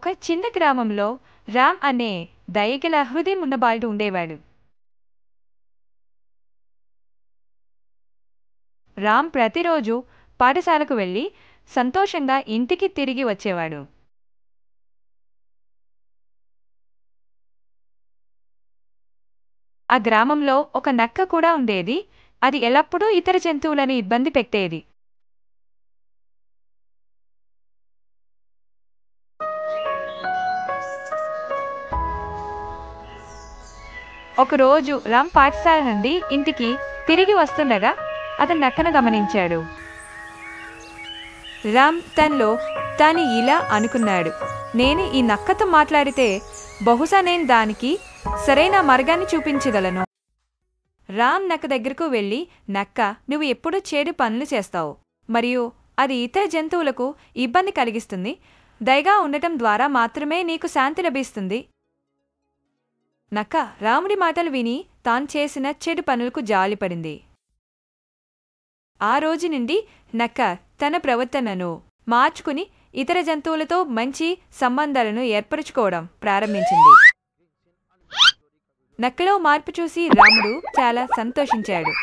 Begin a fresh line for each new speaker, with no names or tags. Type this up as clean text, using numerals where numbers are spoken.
ఒక చిన్న గ్రామంలో రామ్ అనే దయగల హృదయం ఉన్న బాలుడు ఉండేవాడు. రామ్ ప్రతిరోజు పాఠశాలకు వెళ్ళి సంతోషంగా ఇంటికి తిరిగి వచ్చేవాడు. ఆ గ్రామంలో ఒక నక్క కూడా ఉండేది. అది ఎల్లప్పుడూ ఇతర జంతువులను ఇబ్బంది పెట్టేది. ఒకరోజు రామ్ పాఠశాల నుండి ఇంటికి తిరిగి వస్తుండగా అతను నక్కను గమనించాడు. రామ్ తనలో తాను ఇలా అనుకున్నాడు, నేను ఈ నక్కతో మాట్లాడితే బహుశా నేను దానికి సరైన మార్గాన్ని చూపించగలను. రామ్ నక్క దగ్గరకు వెళ్ళి, నక్క, నువ్వు ఎప్పుడూ చెడు పనులు చేస్తావు మరియు అది ఇతర జంతువులకు ఇబ్బంది కలిగిస్తుంది. దయగా ఉండటం ద్వారా మాత్రమే నీకు శాంతి లభిస్తుంది. నక్క రాముడి మాటలు విని తాను చేసిన చెడు పనులకు జాలిపడింది. ఆ రోజు నుండి నక్క తన ప్రవర్తనను మార్చుకుని ఇతర జంతువులతో మంచి సంబంధాలను ఏర్పరచుకోవడం ప్రారంభించింది. నక్కలో మార్పు చూసి రాముడు చాలా సంతోషించాడు.